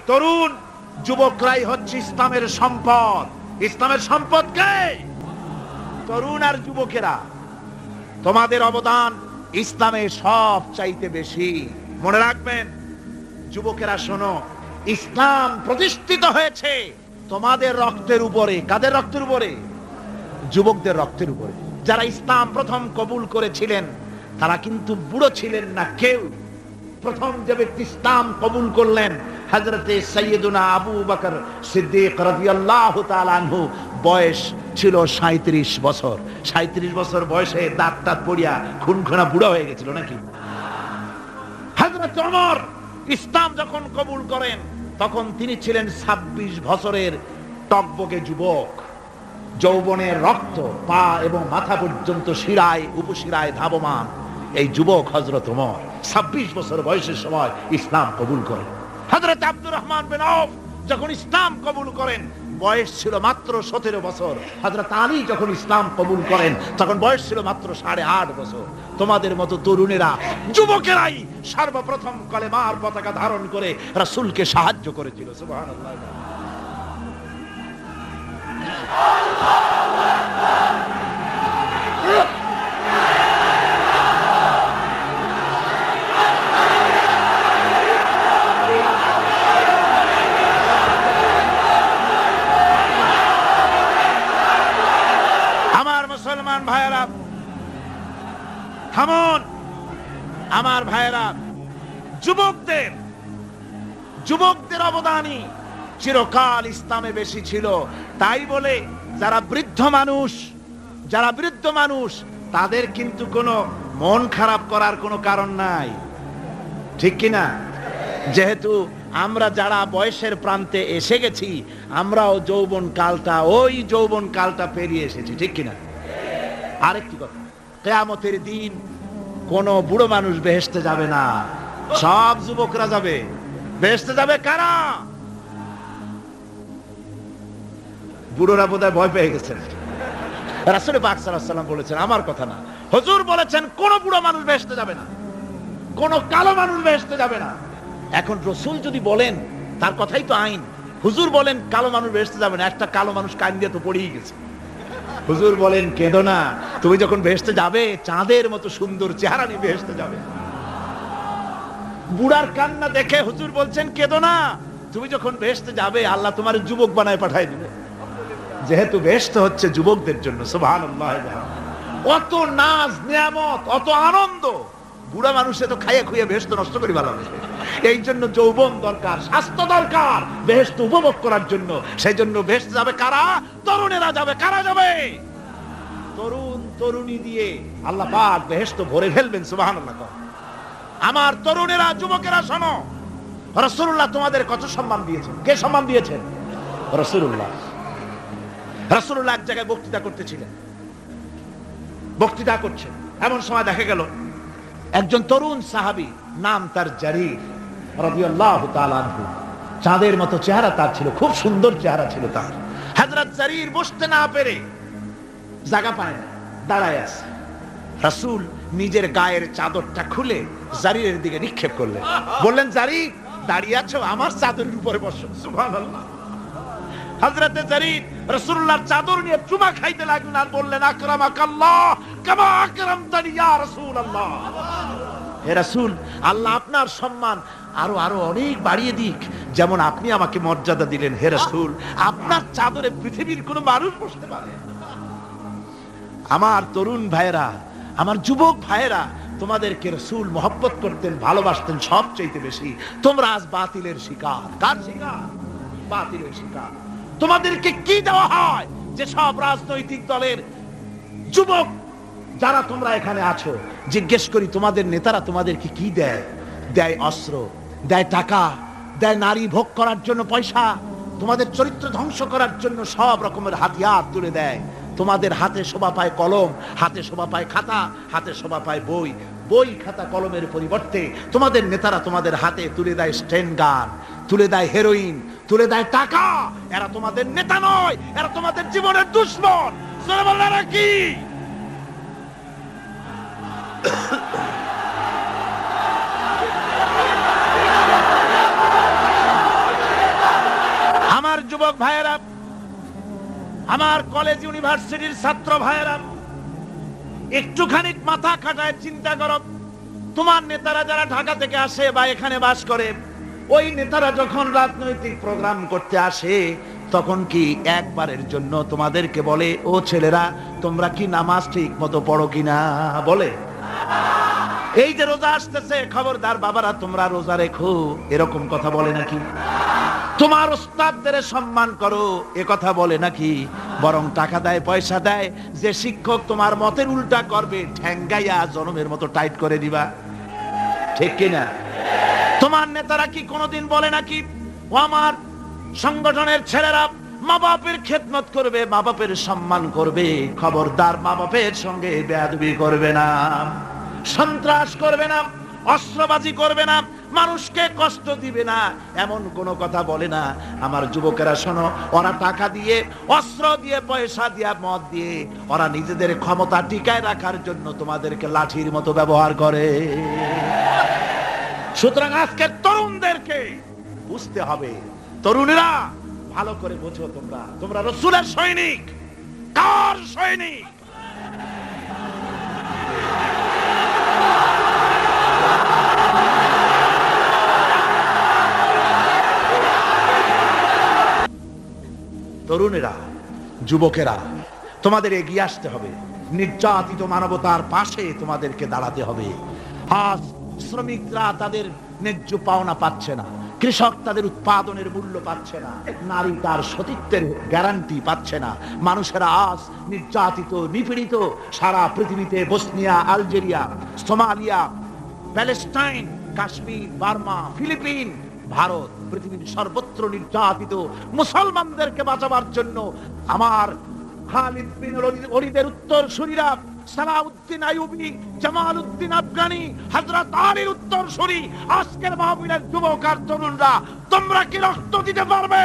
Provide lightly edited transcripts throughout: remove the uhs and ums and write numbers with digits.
তরুণ যুবকরাই হচ্ছে ইসলামের সম্পদ। ইসলামের সম্পদ কে? তরুণ আর যুবকেরা। তোমাদের অবদান ইসলামে সব চাইতে বেশি। মনে রাখবেন যুবকেরা, শোনো, ইসলাম প্রতিষ্ঠিত হয়েছে তোমাদের রক্তের উপরে। কাদের রক্তের উপরে? যুবকদের রক্তের উপরে। যারা ইসলাম প্রথম কবুল করেছিলেন তারা কিন্তু বুড়ো ছিলেন না কেউ। প্রথম যে ব্যক্তি ইসলাম কবুল করলেন হযরতে সাইয়্যিদুনা আবু বকর সিদ্দিক রাদিয়াল্লাহু তাআলা আনহু, বয়স ছিল 37 বছর। 37 বছর বয়সে দাঁত টাত পড়িয়া খুনখুনা বুড়ো হয়ে গেছিল নাকি? হযরত ওমর ইসলাম যখন কবুল করেন তখন তিনি ছিলেন 26 বছরের টকবকে যুবক। যৌবনের রক্ত পা এবং মাথা পর্যন্ত শিরায় উপশিরায় ধাবমান এই যুবক হযরত ওমর 26 বছর বয়সের সময় ইসলাম কবুল করেন। হযরত আব্দুর রহমান বিন আউফ যখন ইসলাম কবুল করেন বয়স ছিল মাত্র 17 বছর। হযরত আলী যখন ইসলাম কবুল করেন তখন বয়স ছিল মাত্র 8.5 বছর। তোমাদের মতো তরুণেরা, যুবকেরাই সর্বপ্রথম কলেমার পতাকা ধারণ করে রাসূলকে সাহায্য করেছিল। সুবহানাল্লাহ। মুসলমান ভাইয়েরা থামুন। আমার ভাইয়েরা, যুবকদের অবদানই চিরকাল ইসলামে বেশি ছিল। তাই বলে যারা বৃদ্ধ মানুষ তাদের কিন্তু কোনো মন খারাপ করার কোনো কারণ নাই, ঠিক কিনা? যেহেতু আমরা যারা বয়সের প্রান্তে এসে গেছি আমরাও যৌবন কালটা পেরিয়ে এসেছি, ঠিক কিনা? আরেকটি কথা, কিয়ামতের দিন কোন বুড়ো মানুষ বেহেশতে যাবে না, সব যুবকরা যাবে। বেহেশতে যাবে কারা? বুড়োরা বোধহয় ভয় পেয়ে গেছেন। রাসূল পাক সাল্লাল্লাহু আলাইহি ওয়াসাল্লাম বলেছেন, আমার কথা না, হুজুর বলেছেন কোন বুড়ো মানুষ বেহেশতে যাবে না, কোন কালো মানুষ বেহেশতে যাবে না। এখন রাসূল যদি বলেন তার কথাই তো আইন। হুজুর বলেন কালো মানুষ বেহেশতে যাবে না, একটা কালো মানুষ কান দিয়ে তো পড়েই গেছে। হুজুর বলেন কেঁদো না, তুমি যখন বেহেশতে যাবে চাঁদের মতো সুন্দর চেহারা নিয়ে বেহেশতে যাবে। বুড়ার কান্না দেখে হুজুর বলছেন কেঁদো না, তুমি যখন বেহেশতে যাবে আল্লাহ তোমার যুবক বানায় পাঠায় দিবে। যেহেতু বেহেশত হচ্ছে যুবকদের জন্য। সুবহানাল্লাহ। অত নাজ নিয়ামত, অত আনন্দ, বুড়া মানুষে তো খাইয়ে খুইয়ে বেহেশত নষ্ট করি ভালো। এই জন্য যৌবন দরকার, স্বাস্থ্য দরকার বেহেশত উপভোগ করার জন্য। সেই জন্য বেহেশতে যাবে কারা? তরুণেরা যাবে। কারা যাবে? তরুণী দিয়ে আল্লাহ পাক বেহেশত ভরে ফেলবেন। সুবহানাল্লাহ। আমার তরুণেরা, যুবকেরা শোনো, রাসূলুল্লাহ তোমাদের কত সম্মান দিয়েছেন। কে সম্মান দিয়েছেন? রাসূলুল্লাহ। রাসূলুল্লাহ এক জায়গায় বক্তৃতা করতেছিলেন, বক্তৃতা করছেন, এমন সময় দেখা গেল একজন তরুণ সাহাবী, নাম তার জারীর রাদিয়াল্লাহু তাআলা আনহু। চাঁদের মতো চেহারা তার ছিল, খুব সুন্দর চেহারা ছিল তার। হযরত জারীর বসতে না পেরে জায়গা পায় না, দাঁড়ায় আছে। রাসূল নিজের গায়ের চাদরটা খুলে জারীরের দিকে নিক্ষেপ করলেন, বললেন, জারীর দাঁড়িয়ে আছো, আমার চাদরের উপরে বসো। সুবহানাল্লাহ। হযরতে জারীর রাসূলুল্লাহর চাদর নিয়ে চুমা খাইতে লাগলেন আর বললেন, আকরামাকাল্লাহ কামা আকরামতানি ইয়া রাসূলুল্লাহ। হে রাসূল, আল্লাহ আপনার সম্মান আরো অনেক বাড়িয়ে দিক, যেমন আপনি আমাকে মর্যাদা দিলেন। হে রাসূল, আপনার চাদরে পৃথিবীর কোনো মানুষ বসতে পারে? আমার তরুণ ভাইয়েরা, আমার যুবক ভাইয়েরা, তোমাদেরকে রাসূল মহব্বত করতেন, ভালোবাসতেন সবচেয়ে বেশি। তোমরা আজ বাতিলের শিকার। কার শিকার? বাতিলের শিকার। তোমাদেরকে কি দেওয়া হয়? যে সব রাজনৈতিক দলের যুবক যারা তোমরা এখানে আছো, জিজ্ঞেস করি তোমাদের নেতারা তোমাদেরকে কি দেয়? দেয় অস্ত্র, দেয় টাকা, দেয় নারী ভোগ করার জন্য পয়সা, তোমাদের চরিত্র ধ্বংস করার জন্য সব রকমের হাতিয়ার তুলে দেয়। তোমাদের হাতে শোভা পায় কলম, হাতে শোভা পায় খাতা, হাতে শোভা পায় বই। বই খাতা কলমের পরিবর্তে তোমাদের নেতারা তোমাদের হাতে তুলে দেয় স্টেন গান, তুলে দেয় হেরোইন, তুলে দেয় টাকা। এরা তোমাদের নেতা নয়, এরা তোমাদের জীবনের দুশমন। কি যুবক ভাইয়েরা, আমার কলেজ ইউনিভার্সিটির ছাত্র ভাইয়েরা, একটুখানি মাথা খাটায় চিন্তা করো। তোমার নেতারা যারা ঢাকা থেকে আসে বা এখানে বাস করে, ওই নেতারা যখন রাজনৈতিক প্রোগ্রাম করতে আসে, তখন কি একবারের জন্য তোমাদেরকে বলে, ও ছেলেরা তোমরা কি নামাজ ঠিক মতো পড়ো কিনা? বলে? এই যে রোজা আসতেছে, খবরদার বাবারা তোমরা রোজা রেখো, এরকম কথা বলে নাকি? তোমার ওস্তাদদের সম্মান করো, এ কথা বলে নাকি? বরং টাকা দেয়, পয়সা দেয়, যে শিক্ষক তোমার মতের উল্টা করবে, ঠ্যাঙ্গাইয়া জনমের মতো টাইট করে দিবা, ঠিক কিনা? তোমার নেতারা কি কোনোদিন বলে নাকি, ও আমার সংগঠনের ছেলেরা মা বাপের খেদমত করবে, মা বাপের সম্মান করবে, খবরদার মা বাপের সঙ্গে বেয়াদবি করবে না, সন্ত্রাস করবে না, অস্ত্রবাজি করবে না, মানুষকে কষ্ট দিবে না, এমন কোনো কথা বলে না। আমার যুবকেরা শোনো, ওরা টাকা দিয়ে, অস্ত্র দিয়ে, পয়সা দিয়ে, মদ দিয়ে, ওরা নিজেদের ক্ষমতা টিকায় রাখার জন্য তোমাদেরকে লাঠির মতো ব্যবহার করে। সুতরাং আজকের তরুণদেরকে বুঝতে হবে, তরুণেরা ভালো করে বোঝো, তোমরা রাসূলের সৈনিক। কার সৈনিক? তরুণেরা, যুবকেরা, তোমাদের এগিয়ে আসতে হবে, নির্যাতিত মানবতার পাশে তোমাদেরকে দাঁড়াতে হবে। আজ শ্রমিকরা তাদের ন্যায্য পাওনা পাচ্ছে না, কৃষক তাদের উৎপাদনের মূল্য পাচ্ছে না, নারী তার সতীত্বের গ্যারান্টি পাচ্ছে না, মানুষেরা আজ নির্যাতিত, নিপীড়িত। সারা পৃথিবীতে Bosnia, Algeria, Somalia, Palestine, Kashmir, Burma, Philippines, Bharat, পৃথিবীর সর্বত্র নির্যাতিত মুসলমানদেরকে বাঁচাবার জন্য আমার খালিদ বিন ওলীদের উত্তরসূরিরা, সালাউদ্দিন আইয়ুবী, জামালউদ্দিন আফগানি, হযরত আলীর উত্তরসূরি, আজকের মাহফিলের যুবক আর তরুণরা, তোমরা কি রক্ত দিতে পারবে?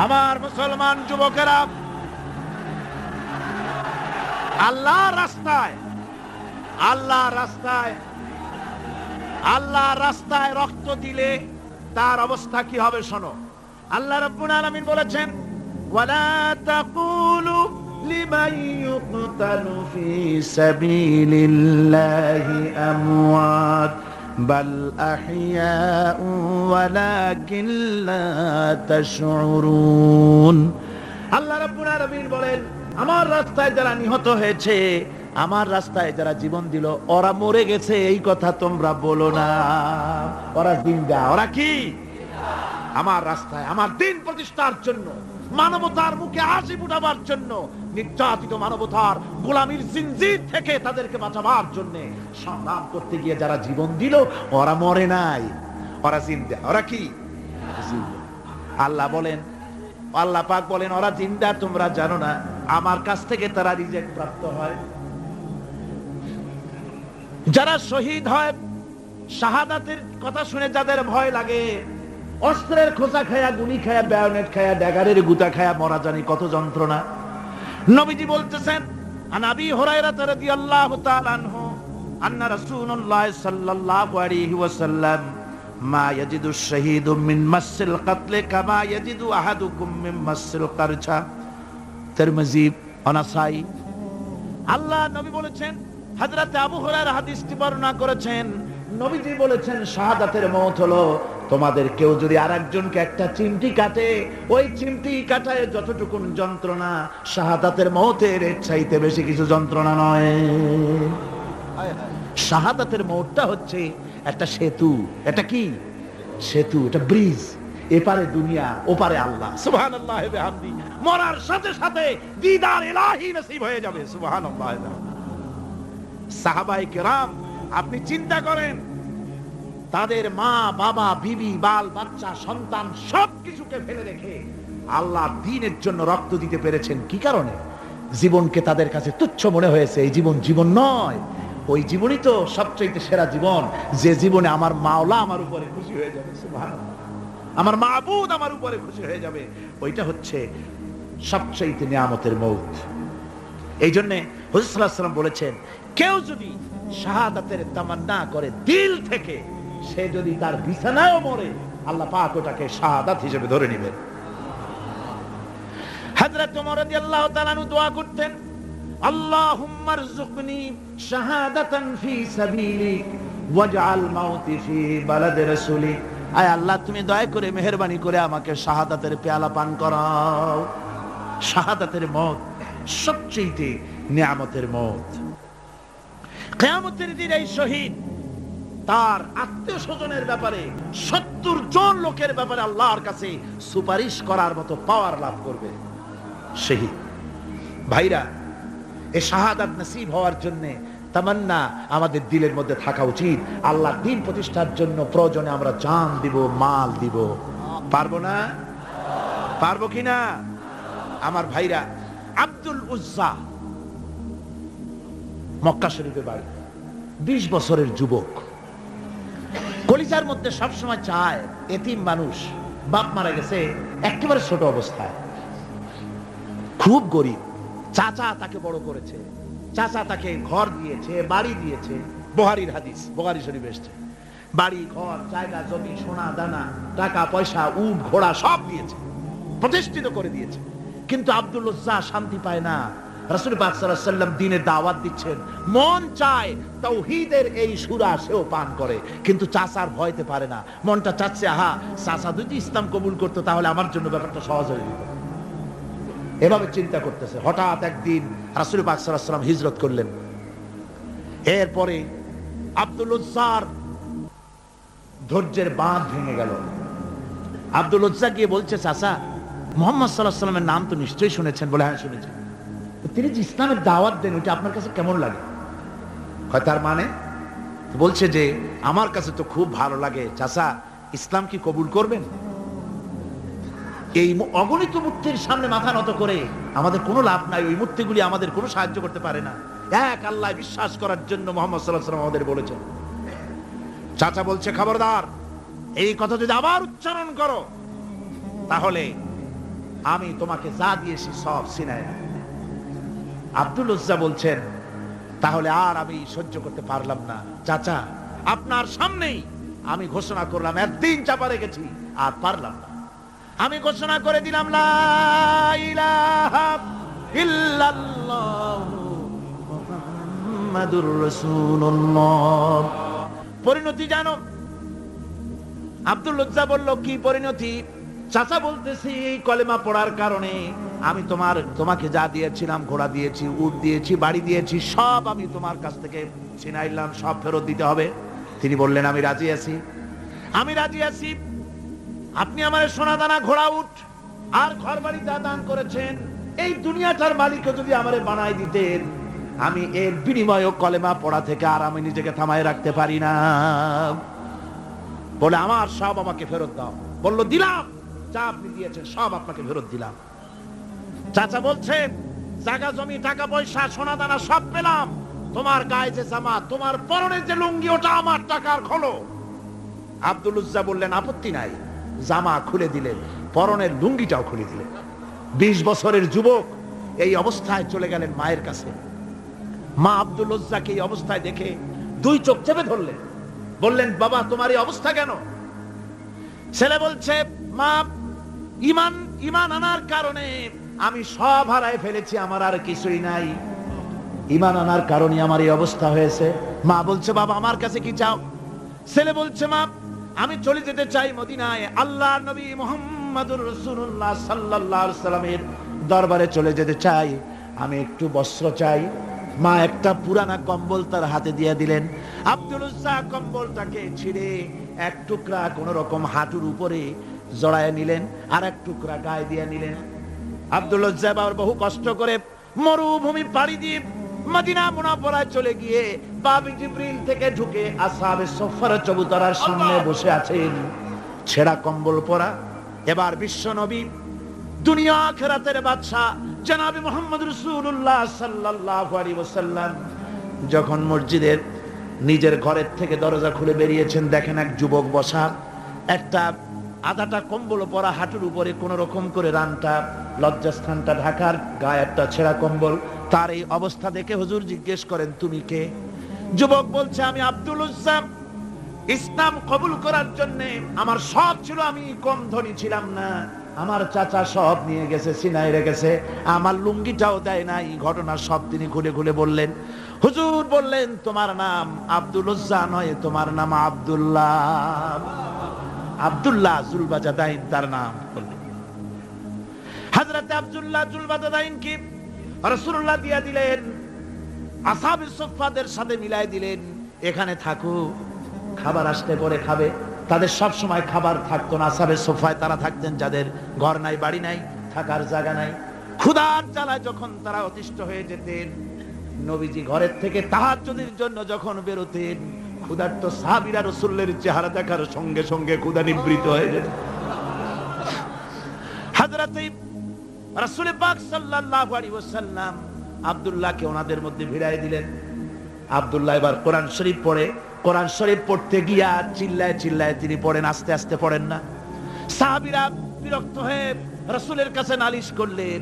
আমার মুসলমান যুবকেরা, আল্লাহর রাস্তায় রক্ত দিলে তার অবস্থা কি হবে শোনো। আল্লাহ রাব্বুল আলামিন বলেছেন, ওয়ালা তাকুলু লিমান ইউকতালু ফি সাবিলিল্লাহি আমওয়াত বাল আহইয়াউ ওয়ালাকিন লা তাশউরুন। আল্লাহ রাব্বুল আলামিন বলেন, আমার রাস্তায় যারা নিহত হয়েছে, আমার রাস্তায় যারা জীবন দিল, ওরা মরে গেছে এই কথা তোমরা বলো না, ওরা জিন্দা। ওরা কি? আমার রাস্তায়, আমার দিন প্রতিষ্ঠার জন্য, মানবতার মুখে হাসি ফুটাবার জন্য, নির্যাতিত মানবতার গোলামীর জিনজির থেকে তাদেরকে বাঁচাবার জন্য সংগ্রাম করতে গিয়ে যারা জীবন দিল, ওরা মরে নাই, ওরা জিন্দা। ওরা কি? জিন্দা। আল্লাহ বলেন, আল্লাহ পাক বলেন, ওরা জিন্দা তোমরা জানো না, আমার কাছ থেকে তারা রিজেক্ট প্রাপ্ত হয়। যারা শহীদ হয়, শাহাদাতের কথা শুনে যাদের ভয় লাগে, অস্ত্রের খোঁচা খায়া, গুলি খায়া, বায়োনেট খায়া, ড্যাগারের গুতা খায়া মরা, জানি কত যন্ত্রণা। নবীজি বলতেছেন, আন আবি হুরায়রা রাদিয়াল্লাহু তাআলা আনহু আন্না রাসূলুল্লাহ সাল্লাল্লাহু আলাইহি ওয়াসাল্লাম মা ইয়াজিদু শাহীদু মিন মাসিল কাতল কামা ইয়াজিদু আহাদুকুম মিন মাসিল কারছা। তিরমিজি, নাসাই। আল্লাহ নবী বলেছেন, হযরত আবু হুরায়রা হাদিসটি বর্ণনা করেছেন, নবীজি বলেছেন, শাহাদাতের মওত হলো তোমাদের কেউ যদি আরেকজনকে একটা চিমটি কাটে, ওই চিমটি কাটায় যতটুকুন যন্ত্রণা, শাহাদাতের মওতের এর চাইতে বেশি কিছু যন্ত্রণা নয়। শাহাদাতের মওতটা হচ্ছে একটা সেতু। এটা কি সেতু? এটা ব্রিজ। এপারে দুনিয়া, ওপারে আল্লাহ। সুবহানাল্লাহ ওয়া বিহামদি। মরার সাথে সাথে দিদার ইলাহি নসিব হয়ে যাবে। সুবহানাল্লাহ। সাহাবায়ে কেরাম, আপনি চিন্তা করেন, তাদের মা, বাবা, বিবি, বাল বাচ্চা, সন্তান সবকিছুকে ফেলে রেখে আল্লাহর দ্বীনের জন্য রক্ত দিতে পেরেছেন। কি কারণে? জীবনকে তাদের কাছে তুচ্ছ মনে হয়েছে। এই জীবন জীবন নয়, ওই জীবনই তো সবচেয়ে সেরা জীবন, যে জীবনে আমার মাওলা আমার উপরে খুশি হয়ে যাবে। সুবহানাল্লাহ। আমার মাবুদ আমার উপরে খুশি হয়ে যাবে। ওইটা হচ্ছে সবচেয়ে নিয়ামতের মওত। এই জন্য হুজুর সাল্লাল্লাহু আলাইহি ওয়াসাল্লাম বলেছেন, কেউ যদি শাহাদাতের তামান্না করে দিল থেকে, সে যদি তার বিছানায়ও মরে, আল্লাহ পাক ওটাকে শাহাদাত হিসেবে ধরে নেবেন। হযরত ওমর রাদিয়াল্লাহু তাআলা আনহু দোয়া করতেন, আল্লাহুম্মা রযুকনি শাহাদাতান ফি সাবিলিক ওয়াজআল মাউতি ফি বালাদি রাসূলিক। আয় আল্লাহ, তুমি দয়া করে মেহেরবানি করে আমাকে শাহাদাতের পেয়ালা পান করাও। শাহাদাতের মত সবচেয়ে নিয়ামতের মত। কিয়ামতের দিন এই শহীদ তার আত্মীয় স্বজনের ব্যাপারে 70 জন লোকের ব্যাপারে আল্লাহর কাছে সুপারিশ করার মতো পাওয়ার লাভ করবে। শহীদ ভাইরা, এই শাহাদাত নসিব হওয়ার জন্য তামান্না আমাদের দিলের মধ্যে থাকা উচিত। আল্লাহর দ্বীন প্রতিষ্ঠার জন্য প্রয়োজনে আমরা জান দিব, মাল দিব। পারবো না? পারবো কিনা? আমার ভাইরা, আব্দুল উজ্জা মক্কা শরীফে বাড়ি, 20 বছরের যুবক, কলিজার মধ্যে সবসময় চায় এতিম মানুষ, বাপ মারা গেছে একেবারে ছোট অবস্থায়, খুব গরিব। চাচা তাকে বড় করেছে, চাচা তাকে ঘর দিয়েছে, বাড়ি দিয়েছে। বুখারীর হাদিস, বুখারী শরীফ এসেছে, বাড়ি ঘর জায়গা জমি সোনা দানা টাকা পয়সা উট ঘোড়া সব দিয়েছে, প্রতিষ্ঠিত করে দিয়েছে। কিন্তু আব্দুল উজ্জা শান্তি পায় না। রাসূল পাক সাল্লাল্লাহু আলাইহি ওয়াসাল্লাম দ্বীনের দাওয়াত দিচ্ছেন, মন চায় তাওহীদের এই সূরা সেও পান করে, কিন্তু চাচার ভয়তে পারে না। মনটা চাচ্ছে, আহা, চাচা যদি ইসলাম কবুল করতো তাহলে আমার জন্য ব্যাপারটা সহজ হয়ে যেত। এভাবে চিন্তা করতেছে। হঠাৎ একদিন রাসূল পাক সাল্লাল্লাহু আলাইহি ওয়াসাল্লাম হিজরত করলেন। এরপরে আব্দুল উজ্জার ধৈর্যের বাঁধ ভেঙে গেল। আব্দুল উজ্জা গিয়ে বলছে, চাচা, মুহাম্মদ সাল্লাল্লাহু আলাইহি ওয়াসাল্লামের নাম তো নিশ্চয়ই শুনেছেন। বলে, হ্যাঁ শুনেছি। তিনি যে ইসলামের দাওয়াত দেন, ওইটা আপনার কাছে কেমন লাগে? হয় তার মানে বলছে যে আমার কাছে তো খুব ভালো লাগে। চাচা, ইসলাম কি কবুল করবেন? এই অগণিত মূর্তির সামনে মাথা নত করে আমাদের কোনো লাভ নাই। ওই মূর্তিগুলি আমাদের কোনো সাহায্য করতে পারে না। এক আল্লাহ বিশ্বাস করার জন্য মুহাম্মদ সাল্লাল্লাহু আলাইহি ওয়াসাল্লাম আমাদের বলেছেন। চাচা বলছে, খবরদার, এই কথা যদি আবার উচ্চারণ করো তাহলে আমি তোমাকে যা দিয়েছি সব ছিনায় নেব। আব্দুল উজ্জা বলছেন, তাহলে আর আমি সহ্য করতে পারলাম না। চাচা, আপনার সামনেই আমি ঘোষণা করলাম, একদিন চাপা রেখেছি, আর পারলাম না। আমি ঘোষণা করে দিলাম, লা ইলাহা ইল্লাল্লাহু মুহাম্মাদুর রাসূলুল্লাহ। পরিণতি জানো? আব্দুল উজ্জা বলল, কি পরিণতি? চাচা বলতেছি, এই কলেমা পড়ার কারণে আমি তোমাকে যা দিয়েছিলাম, ঘোড়া দিয়েছি, উট দিয়েছি, বাড়ি দিয়েছি, সব আমি তোমার কাছ থেকে ছিনাইলাম, সব ফেরত দিতে হবে। তিনি বললেন, আমি রাজি আছি, আমি রাজি আছি। আপনি আমার সোনা দানা, ঘোড়া, উট আর ঘর বাড়ি যা দান করেছেন, এই দুনিয়াটার মালিকও যদি আমারে বানাই দিতেন, আমি এর বিনিময়ে কলেমা পড়া থেকে আর আমি নিজেকে থামায় রাখতে পারি না। বলে, আমার সব আমাকে ফেরত দাও। বলল, দিলাম, যা আপনি দিয়েছেন সব আপনাকে ফেরত দিলাম। চাচা বলছে, জায়গা জমি টাকা পয়সা সোনা দানা সব পেলাম, তোমার গায়ে যে জামা, তোমার পরনের যে লুঙ্গি, ওটা আমার টাকার খোলো। আব্দুল উজ্জা বললেন, আপত্তি নাই। জামা খুলে দিলেন, পরনের লুঙ্গিটাও খুলে দিলেন। 20 বছরের যুবক এই অবস্থায় চলে গেলেন মায়ের কাছে। মা আব্দুল উজ্জাকে এই অবস্থায় দেখে 2 চোখ চেপে ধরলেন, বললেন, বাবা, তোমার এই অবস্থা কেন? ছেলে বলছে, মা, ঈমান আনার কারণে আমি সব হারায় ফেলেছি, আমার আর কিছুই নাই। ঈমান আনার কারণে আমার এই অবস্থা হয়েছে। মা বলছে, বাবা, আমার কাছে কি চাও? ছেলে বলছে, মা, আমি চলে যেতে চাই মদিনায়, আল্লাহর নবী মুহাম্মদুর রাসূলুল্লাহ সাল্লাল্লাহু আলাইহি ওয়াসাল্লামের দরবারে চলে যেতে চাই, আমি একটু বস্ত্র চাই। মা একটা পুরানা কম্বল তার হাতে দিয়ে দিলেন। আব্দুল উজ্জা কম্বলটাকে ছিঁড়ে এক টুকরা কোন রকম হাঁটুর উপরে জড়ায় নিলেন, আর এক টুকরা গায়ে দিয়ে নিলেন। আব্দুল উজ্জা বহু কষ্ট করে মরুভূমি পাড়ি দিয়ে মদিনা মুনাওয়ারায় চলে গিয়ে বাবি জিবরিল থেকে ঢুকে আসহাবে সুফফার চবুতরার সামনে বসে আছেন, ছেঁড়া কম্বল পরা। এবার বিশ্ব নবী, দুনিয়া আখিরাতের বাদশা জনাবে মুহাম্মদ রাসূলুল্লাহ সাল্লাল্লাহু আলাইহি ওয়াসাল্লাম যখন মসজিদের নিজের ঘরের থেকে দরজা খুলে বেরিয়েছেন, দেখেন এক যুবক বসা, একটা আধাটা কম্বল পরা, হাঁটুর উপরে কোন রকম করে রানটা, লজ্জাস্থানটা ঢাকার, গায়ে একটা ছেঁড়া কম্বল, তার এই অবস্থা দেখে হুজুর জিজ্ঞেস করেন, তুমি কে? যুবক বলছে, আমি আব্দুল উজ্জা। ইসলাম কবুল করার জন্য আমার সব ছিল, আমি কম ধনী ছিলাম না, আমার চাচা সব নিয়ে গেছে, সিনাই রেখেছে, আমার লুঙ্গিটাও দেয় নাই। ঘটনা সব তিনি খুলে খুলে বললেন। হুজুর বললেন, তোমার নাম আব্দুল উজ্জা নয়, তোমার নাম আব্দুল্লাহ। আব্দুল্লাহ জুলবাজাদাইন তার নাম। হযরত আব্দুল্লাহ জুলবাজাদাইন কি রাসূলুল্লাহ দিয়া দিলেন, আসহাবে সুফফাদের সাথে মিলাই দিলেন, এখানে থাকো, খাবার আসতে পরে খাবে। তাদের সব সময় খাবার থাকতো না। আসহাবে সুফফায় তারা থাকতেন যাদের ঘর নাই, বাড়ি নাই, থাকার জায়গা নাই। ক্ষুধার জ্বালায় যখন তারা অতিষ্ঠ হয়ে যেতেন, নবীজি ঘরের থেকে তাহাজ্জুদের জন্য যখন বেরোতেন, ক্ষুধার্ত সাহাবীরা রাসূলের চেহারা দেখার সঙ্গে সঙ্গে ক্ষুধা নিবৃত হয়ে যেত। হযরত রাসূল পাক সাল্লাল্লাহু আলাইহি ওয়াসাল্লাম আব্দুল্লাহকে ওনাদের মধ্যে ভিড়ায় দিলেন। আব্দুল্লাহ এবার কোরআন শরীফ পড়ে। কোরআন শরীফ পড়তে গিয়া চিল্লায় চিল্লায় তিনি পড়েন, আস্তে আস্তে পড়েন না। সাহাবীরা বিরক্ত হয়ে রাসূলের কাছে নালিশ করলেন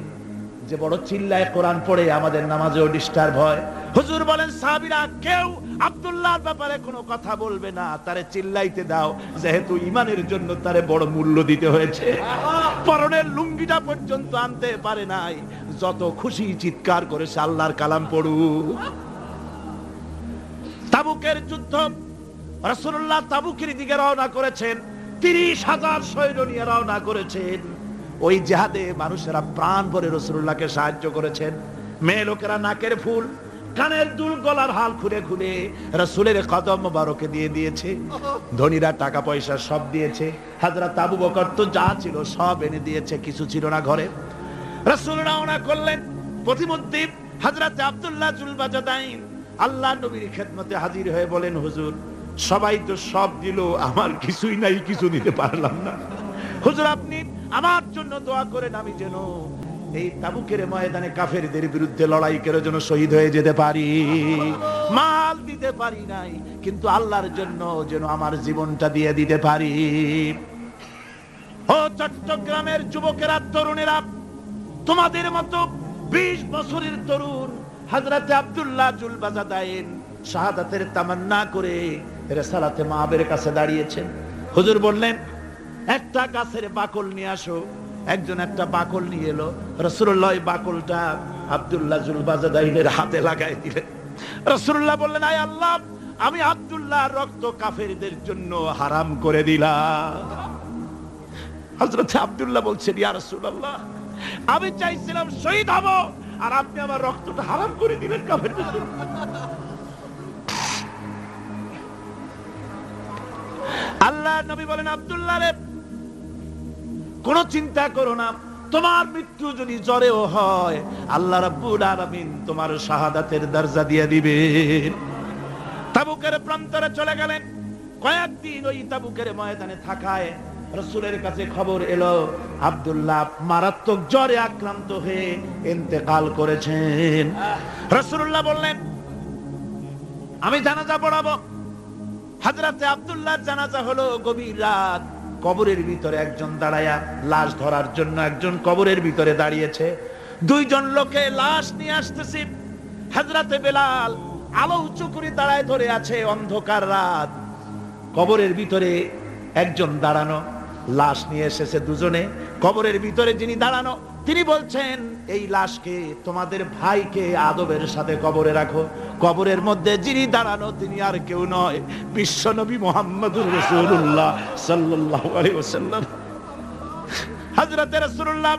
যে বড় চিল্লায় কোরআন পড়ে, আমাদের নামাজেও ডিস্টার্ব হয়। হুজুর বলেন, সাহাবীরা কেউ আব্দুল্লাহর ব্যাপারে কোনো কথা বলবে না, তারে চিল্লাইতে দাও, যেহেতু ঈমানের জন্য তারে বড় মূল্য দিতে হয়েছে। পরনের লুঙ্গিটা পর্যন্ত আনতে পারে নাই, যত খুশি চিৎকার করেছে আল্লাহর কালাম পড়ুক। তাবুকের যুদ্ধ, রাসূলুল্লাহ তাবুকের দিকে রওনা করেছেন, ৩০,০০০ সৈন্য নিয়ে রওনা করেছেন। ওই জিহাদে মানুষেরা প্রাণ ভরে রাসূলুল্লাহকে সাহায্য করেছেন। মেয়ে লোকেরা নাকের ফুল, কানের দুল, গলার হাল খুলে খুলে রাসূলের কদম মোবারকে দিয়ে দিয়েছে। ধনীরা টাকা পয়সা সব দিয়েছে। হযরত আবু বকর তো যা ছিল সব এনে দিয়েছে, কিছু ছিল না ঘরে। রাসূল রওনা করলেন। প্রতিমধ্যে হযরত আব্দুল্লাহ জুলবাজাদাইন আল্লাহ নবীর খেদমতে হাজির হয়ে বলেন, হুজুর সবাই তো সব দিল, আমার কিছুই নাই, কিছু দিতে পারলাম না। হুজুর আপনি আমার জন্য দোয়া করেন, আমি যেন এই তাবুকের ময়দানে কাফেরদের বিরুদ্ধে লড়াই করে যেন শহীদ হয়ে যেতে পারি। মাল দিতে পারি নাই, কিন্তু আল্লাহর জন্য যেন আমার জীবনটা দিয়ে দিতে পারি। ও চট্টগ্রামের যুবকেরা, তরুণেরা, তোমাদের মতো 20 বছরের তরুণ হযরত আব্দুল্লাহ জুলবাজাদাইন শাহাদাতের তামান্না করে রিসালাতে মাহবের কাছে দাঁড়িয়েছেন। হুজুর বললেন, একটা গাছের বাকল নিয়ে আসো। একজন একটা বাকল নিয়ে এলো। রাসূলুল্লাহ ওই বাকলটা আব্দুল্লাহ জুলবাজাদাইনের হাতে লাগাই দিলেন। রাসূলুল্লাহ বললেন, আয় আল্লাহ, আমি আব্দুল্লাহর রক্ত কাফেরদের জন্য হারাম করে দিলাম। হযরত আব্দুল্লাহ বলছেন, ইয়া রাসূলুল্লাহ, আমি চাইছিলাম শহীদ হব, আর আপনি আমার রক্তটা হারাম করে দিলেন কাফেরদের জন্য। আল্লাহ নবী বলেন, আব্দুল্লাহ রে, কোন চিন্তা করো না, তোমার মৃত্যু যদি জ্বরেও হয়, আল্লাহ রাব্বুল আলামিন তোমার শাহাদাতের দরজা দিয়ে দিবেন। তাবুকের প্রান্তরে চলে গেলেন। কয়েকদিন ওই তাবুকের ময়দানে থাকায় রাসূলের কাছে খবর এলো, আব্দুল্লাহ মারাত্মক জ্বরে আক্রান্ত হয়ে ইন্তেকাল করেছেন। রাসূলুল্লাহ বললেন, আমি জানাজা পড়াবো। হযরত আব্দুল্লাহর জানাজা হলো গভীর রাত। কবরের ভিতরে একজন দাঁড়ায়া লাশ ধরার জন্য একজন কবরের ভিতরে দাঁড়িয়েছে। দুইজন লোকে লাশ নিয়ে আসতেছে। হযরত বেলাল আলো উঁচু করে দাঁড়ায় ধরে আছে। অন্ধকার রাত, কবরের ভিতরে একজন দাঁড়ানো, লাশ নিয়ে এসেছে দুজনে। কবরের ভিতরে যিনি দাঁড়ানো তিনি বলছেন, এই লাশকে, তোমাদের ভাইকে আদবের সাথে কবরে রাখো। কবরের মধ্যে যিনি দাঁড়ানো তিনি আর কেউ নয়, বিশ্বনবী মুহাম্মদুর রাসূলুল্লাহ সাল্লাল্লাহু আলাইহি ওয়াসাল্লাম। হযরত রাসূলুল্লাহ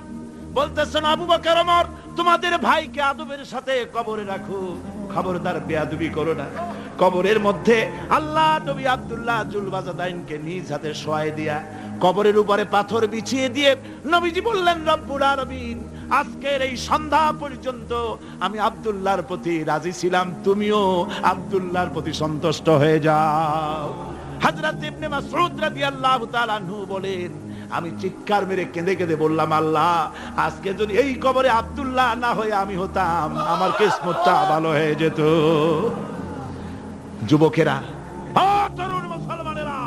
বলতেছেন, আবু বকর, ওমর, তোমাদের ভাইকে আদবের সাথে কবরে রাখো, খবরদার বেয়াদবি করো না। কবরের মধ্যে আল্লাহ নবী আব্দুল্লাহ জুলবাজাদাইনকে নিজ হাতে শোয়ায় দিয়া কবরের উপরে পাথর বিছিয়ে দিয়ে নবীজি বললেন, রব্বুল আলামিন, আজকের এই সন্ধ্যা পর্যন্ত আমি আব্দুল্লাহর প্রতি রাজি ছিলাম, তুমিও আব্দুল্লাহর প্রতি সন্তুষ্ট হয়ে যাও। হযরত ইবনে মাসউদ রাদিয়াল্লাহু তাআলা আনহু বলেন, আমি চিৎকার মেরে কেঁদে কেঁদে বললাম, আল্লাহ, আজকে যদি এই কবরে আব্দুল্লাহ না হয়ে আমি হতাম, আমার কিসমতটা ভালো হয়ে যেত। যুবকেরা, ও তরুণ মুসলমানেরা,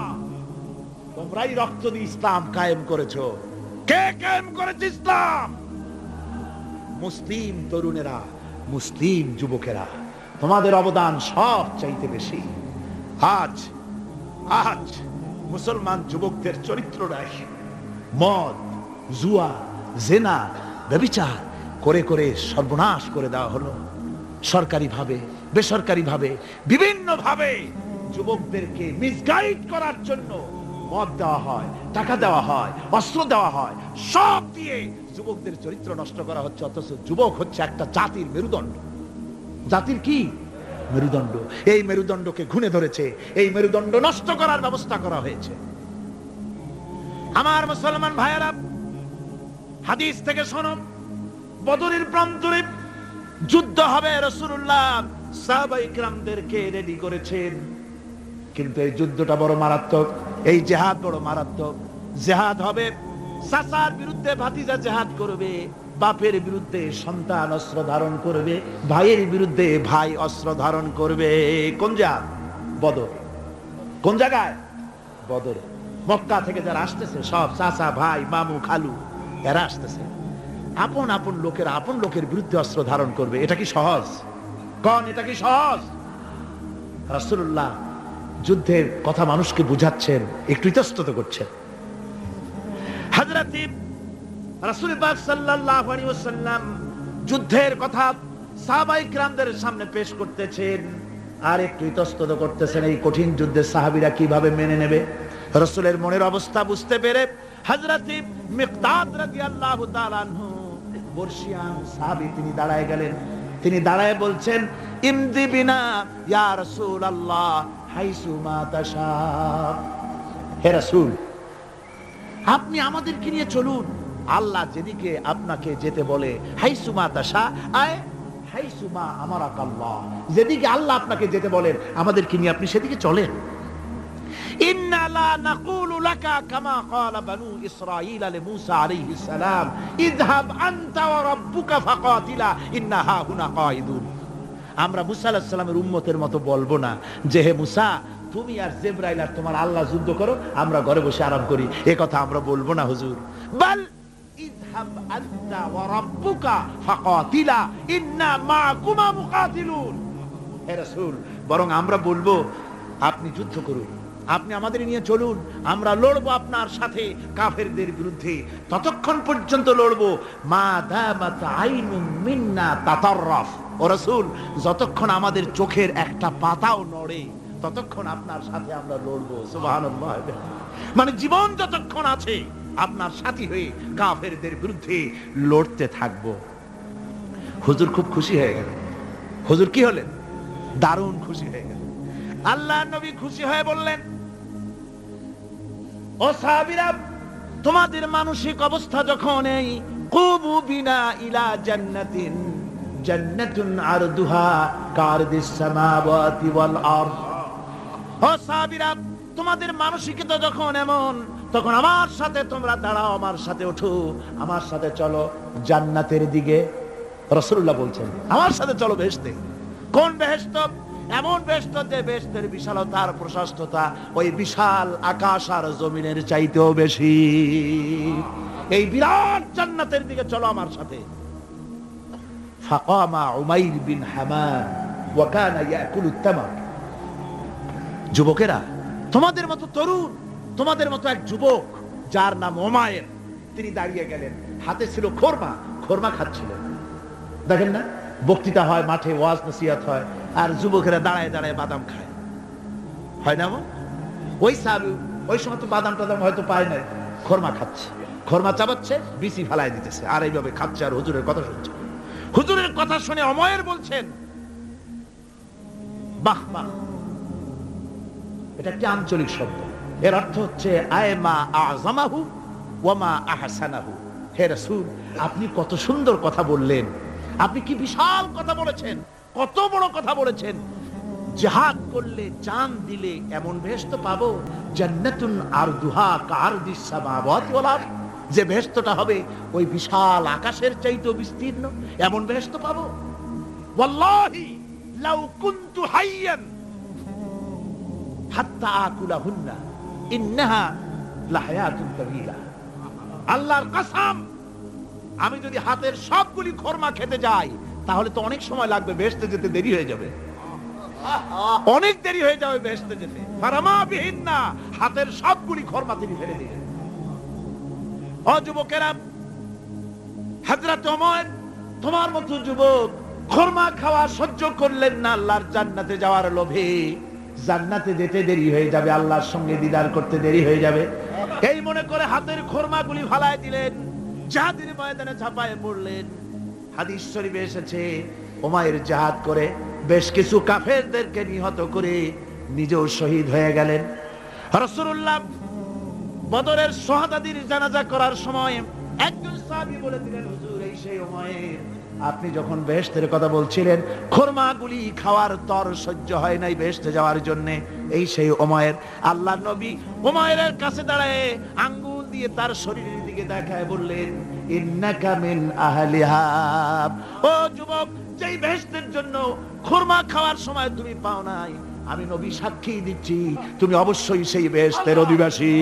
তোমরাই রক্ত দিয়ে ইসলাম কায়েম করেছো। কে কায়েম করেছে ইসলাম? মুসলিম তরুণেরা, মুসলিম যুবকেরা, তোমাদের অবদান সব চাইতে বেশি। আজ আজ মুসলমান যুবকদের চরিত্র নাই, মদ, জুয়া, জেনা, ব্যভিচার করে করে সর্বনাশ করে দেওয়া হলো। সরকারিভাবে, বেসরকারিভাবে, বিভিন্নভাবে যুবকদেরকে মিসগাইড করার জন্য মদ দেওয়া হয়, টাকা দেওয়া হয়, অস্ত্র দেওয়া হয়, সব দিয়ে যুবকদের চরিত্র নষ্ট করা হচ্ছে। অথচ যুবক হচ্ছে একটা জাতির মেরুদণ্ড। জাতির কি মেরুদণ্ড? এই মেরুদণ্ডকে ঘুণে ধরেছে, এই মেরুদণ্ড নষ্ট করার ব্যবস্থা করা হয়েছে। আমার মুসলমান ভাইয়েরা, হাদিস থেকে শোনো, বদরের প্রান্তরে যুদ্ধ হবে। রাসূলুল্লাহ সাহাবায়ে কিরামদেরকে রেডি করেছেন, কিন্তু এই যুদ্ধটা বড় মারাত্মক, এই জিহাদ বড় মারাত্মক। জিহাদ হবে, চাচার বিরুদ্ধে ভাতিজা জিহাদ করবে, বাপের বিরুদ্ধে সন্তান অস্ত্র ধারণ করবে, ভাইয়ের বিরুদ্ধে ভাই অস্ত্র ধারণ করবে। কোন জিহাদ? বদর। কোন জায়গায়? বদরে। মক্কা থেকে যারা আসতেছে সব চাচা, ভাই, মামু, খালু, এরা আসতেছে। আপন আপন লোকেরা আপন লোকের বিরুদ্ধে অস্ত্র ধারণ করবে। এটা কি সহজ? কোন এটা কি সহজ? রাসূলুল্লাহ যুদ্ধের কথা মানুষকে বুঝাচ্ছেন, একটু ইতস্তত করছেন। হযরত রাসূল পাক সাল্লাল্লাহু আলাইহি ওয়াসাল্লাম যুদ্ধের কথা সাহাবায়ে কিরামদের সামনে পেশ করতেছেন আর একটু ইতস্তত করতেছেন। এই কঠিন যুদ্ধে সাহাবীরা কিভাবে মেনে নেবে? রাসূলের মনের অবস্থা বুঝতে পেরে হযরত মিকদাদ রাদিয়াল্লাহু তাআলা আনহু, বর্ষিয়ান সাহাবী, তিনি দাঁড়ায় গেলেন। তিনি দাঁড়ায় বলছেন, ইমদি বিনা ইয়া রাসূলুল্লাহ হাইসু মা তাশা। হে রাসূল, আপনি আমাদেরকে নিয়ে চলুন, আল্লাহ যেদিকে আপনাকে যেতে বলে। হাইসু মা তাশা আয় হাইসু মা আমারাকাল্লাহ, যেদিকে আল্লাহ আপনাকে যেতে বলেন আমাদেরকে নিয়ে আপনি সেদিকে চলেন। ইন্না লা নাকুলু লাকা কামা ক্বালা বানু ইসরাঈল লিমূসা আলাইহিস সালাম, ইযহাব আনতা ওয়া রাব্বুকা ফাকাতিলা ইন্না হাহুনা কাঈদুন। আমরা মুসা আলাইহিস সালামের উম্মতের মতো বলবো না যে হে মুসা, তুমি আর জিবরাইল আর তোমার আল্লাহ যুদ্ধ করো, আমরা ঘরে বসে আরাম করি। এই কথা আমরা বলবো না হুজুর। বাল ইযহাব আনতা ওয়া রাব্বুকা ফাকাতিলা ইন্না মাআকুমা মুকাতিলুন। হে রাসূল, বরং আমরা বলবো আপনি যুদ্ধ করুন, আপনি আমাদের নিয়ে চলুন, আমরা লড়বো আপনার সাথে কাফেরদের বিরুদ্ধে। ততক্ষণ পর্যন্ত লড়বো মা দামাত আইনুম মিন্না তাতাররাফ। ও রাসূল, যতক্ষণ আমাদের চোখের একটা পাতাও নড়ে ততক্ষণ আপনার সাথে আমরা লড়বো। সুবহানাল্লাহ। মানে জীবন যতক্ষণ আছে আপনার সাথী হয়ে কাফেরদের বিরুদ্ধে লড়তে থাকবো। হুজুর খুব খুশি হয়ে গেলেন। হুজুর কি হলেন? দারুণ খুশি হয়ে গেলেন। আল্লাহর নবী খুশি হয়ে বললেন, ও সাহাবীরা, তোমাদের মানসিক অবস্থা যখন এই, কুবু বিনা ইলা জান্নাতিন, জান্নাতুন আরদুহা কারদিস সামাওয়াতি ওয়াল আরদ। ও সাহাবীরা, তোমাদের মানসিকতা যখন এমন, তখন আমার সাথে তোমরা দাঁড়াও, আমার সাথে ওঠো, আমার সাথে চলো জান্নাতের দিকে। রাসূলুল্লাহ বলছেন, আমার সাথে চলো বেহেশতে। কোন বেহেশত? এমন বেহেশত যে বেহেশতের বিশালতা আর প্রশস্ততা ওই বিশাল আকাশ আর জমিনের চাইতেও বেশি। এই বিরাট জান্নাতের দিকে চলো আমার সাথে। ফাকামা উমাইর বিন হামাম ওয়া কানা ইয়াকুলু তামার। যুবকেরা, তোমাদের মতো তরুণ, তোমাদের মতো এক যুবক যার নাম উমাইর, তিনি দাঁড়িয়ে গেলেন, হাতে ছিল খোরমা, খোরমা খাচ্ছিলেন। দেখেন না, বক্তৃতা হয়, মাঠে ওয়াজ নসিহত হয়, আর যুবকেরা দাঁড়ায় দাঁড়ায় বাদাম খায়, হয় না? ওই সাহাবী ওই সময় তো বাদাম টাদাম হয়তো পায় না, খোরমা খাচ্ছে, খোরমা চাবাচ্ছে, বিচি ফালায় দিতেছে, আর এইভাবে খাচ্ছে আর হুজুরের কথা শুনছে। হুজুরের কথা শুনে উমাইর বলছেন, বাহ বাহ। এটা একটি আঞ্চলিক শব্দ, এর অর্থ হচ্ছে আয়মা আযমাহু ওয়া মা আহসানাহু। হে রাসূল, আপনি কত সুন্দর কথা বললেন, আপনি কি বিশাল কথা বলেছেন, কত বড় কথা বলেছেন। জিহাদ করলে, জান দিলে এমন বেহেশত পাবো, জান্নাতুন আরদুহা কারদিস সামাওয়াতি ওয়াল আরদ, যে বেহেশতটা হবে ওই বিশাল আকাশের চাইতেও বিস্তীর্ণ, এমন বেহেশত পাবো। ওয়াল্লাহি লাউ কুনতু হাইয়ান হাত্তা আকুলাহুন্না ইন্নাহা লাহায়াতুন তাওয়িলা। আল্লাহর কসম, আমি যদি হাতের সবগুলি খোরমা খেতে যাই তাহলে তো অনেক সময় লাগবে, বেহেশতে যেতে দেরি হয়ে যাবে, অনেক দেরি হয়ে যাবে বেহেশতে যেতে। ফারামা বিহিন্না, হাতের সবগুলি খরমা তিনি ফেলে দিলেন। ও যুবকেরা, হযরত ওমর তোমার মতো যুবক খরমা খাওয়া সহ্য করলেন না আল্লাহর জান্নাতে যাওয়ার লোভে। জান্নাতে যেতে দেরি হয়ে যাবে, আল্লাহর সঙ্গে দিদার করতে দেরি হয়ে যাবে, এই মনে করে হাতের খরমাগুলি ফালায় দিলেন, জিহাদের ময়দানে ঝাঁপায় পড়লেন। হাদিস শরীফে এসেছে, উমাইর জিহাদ করে বেশ কিছু কাফেরদেরকে নিহত করে নিজেও শহীদ হয়ে গেলেন। রাসূলুল্লাহ বদরের শহাদাদের জানাজা করার সময় একজন সাহাবী বলে দিলেন, হুজুর এই সেই উমাইর, আপনি যখন বেহেশতের কথা বলছিলেন, খরমাগুলি খাওয়ার তর সহ্য হয় নাই বেহেশতে যাওয়ার জন্য, এই সেই উমাইর। আল্লাহর নবী উমাইরের কাছে দাঁড়ায় আঙ্গুল দিয়ে তার শরীরের দিকে দেখায় বললেন, ইন্নাকা মিন আহলিহা। ও যুবক, যেই বেহেশতের জন্য খরমা খাওয়ার সময় তুমি পাও নাই, আমি নবী সাক্ষী দিচ্ছি তুমি অবশ্যই সেই বেহেশতের অধিবাসী,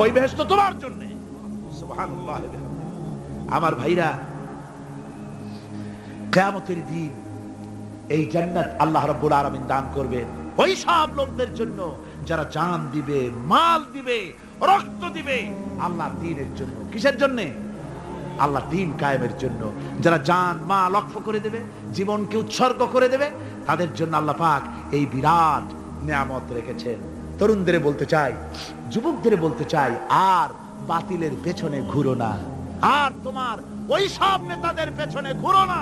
ওই বেহেশত তোমার জন্য। সুবহানাল্লাহ। আমার ভাইরা, কিয়ামতের দিন এই জান্নাত আল্লাহ রাব্বুল আলামিন দান করবেন ওই সব লোকদের জন্য যারা জান দিবে, মাল দিবে, রক্ত দিবে আল্লাহর দ্বীনের জন্য। কিসের জন্য? আল্লাহর দ্বীন কায়েমের জন্য। যারা জান মাল ওয়াকফ করে দেবে, জীবনকে উৎসর্গ করে দেবে, তাদের জন্য আল্লাহ পাক এই বিরাট নিয়ামত রেখেছেন। তরুণদের বলতে চাই, যুবকদের বলতে চাই, আর বাতিলের পেছনে ঘুরো না, আর তোমার ওই সব নেতাদের পেছনে ঘুরো না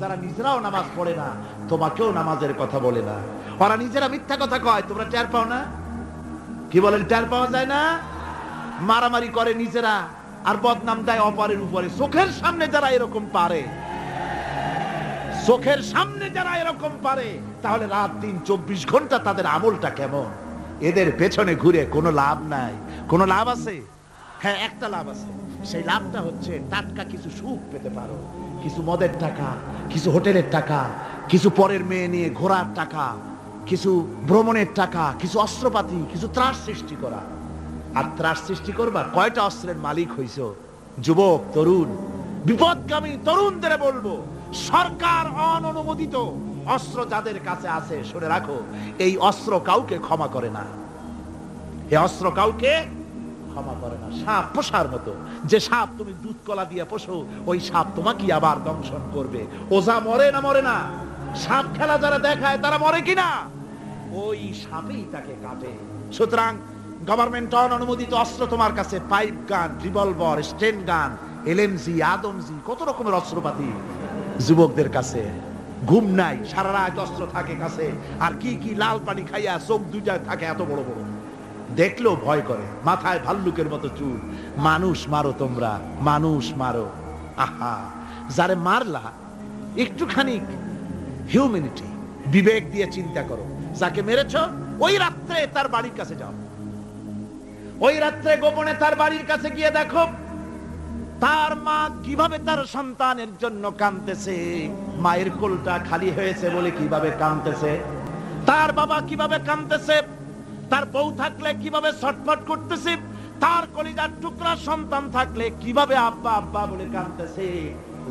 যারা নিজেরাও নামাজ পড়ে না, তোমাকেও নামাজের কথা বলে না। ওরা নিজেরা মিথ্যা কথা কয়, তোমরা টের পাও না? কি বলেন, টের পাওয়া যায় না? মারামারি করে নিজেরা আর বদনাম দেয় অপরের উপরে। চোখের সামনে যারা এরকম পারে, চোখের সামনে যারা এরকম পারে, তাহলে রাত দিন 24 ঘন্টা তাদের আমলটা কেমন? এদের পেছনে ঘুরে কোনো লাভ নাই। কোনো লাভ আছে? হ্যাঁ, একটা লাভ আছে। সেই লাভটা হচ্ছে টাটকা কিছু সুখ পেতে পারো, কিছু মদের টাকা, কিছু হোটেলের টাকা, কিছু পরের মেয়ে নিয়ে ঘোরার টাকা, কিছু ভ্রমণের টাকা, কিছু অস্ত্রপাতি, কিছু ত্রাস সৃষ্টি করা। আর ত্রাস সৃষ্টি করবা, কয়টা অস্ত্রের মালিক হইছো? যুবক, তরুণ, বিপদগামী তরুণদের বলবো, সরকার অননুমোদিত অস্ত্র যাদের কাছে আছে, শুনে রাখো, এই অস্ত্র কাউকে ক্ষমা করে না। এই অস্ত্র কাউকে ক্ষমা করে না। সাপ পোষার মতো, যে সাপ তুমি দুধ কলা দিয়ে পোষো, ওই সাপ তোমাকে আবার দংশন করবে। ওঝা মরে না মরে না? সাপ খেলা যারা দেখায় তারা মরে কিনা? ওই সাপেই তাকে কাটে। সুতরাং গভর্নমেন্ট অনুমোদিত অস্ত্র তোমার কাছে, পাইপ গান, রিভলভার, স্টেন গান, এলএমজি, আদমজি, কত রকমের অস্ত্রপাতি যুবকদের কাছে। ঘুম নাই, সারা রাত অস্ত্র থাকে কাছে, আর কি কি লাল পানি খাইয়া চোখ দুইটা থাকে এত বড় বড়, দেখলেও ভয় করে, মাথায় ভাল্লুকের মতো চুল। মানুষ মারো তোমরা, মানুষ মারো। আহা, যারে মারলা একটুখানি হিউম্যানিটি, বিবেক দিয়ে চিন্তা করো। যাকে মেরেছ ওই রাত্রে তার বাড়ির কাছে যাও, ওই রাত্রে গোপনে তার বাড়ির কাছে গিয়ে দেখো তার মা কিভাবে তার সন্তানের জন্য কাঁদতেছে, মায়ের কোলটা খালি হয়েছে বলে কিভাবে কাঁদতেছে, তার বাবা কিভাবে কাঁদতেছে, তার বউ থাকলে কিভাবে ছটফট করতেছে, তার কলিজার টুকরা সন্তান থাকলে কিভাবে আব্বা আব্বা বলে কাঁদতেছে।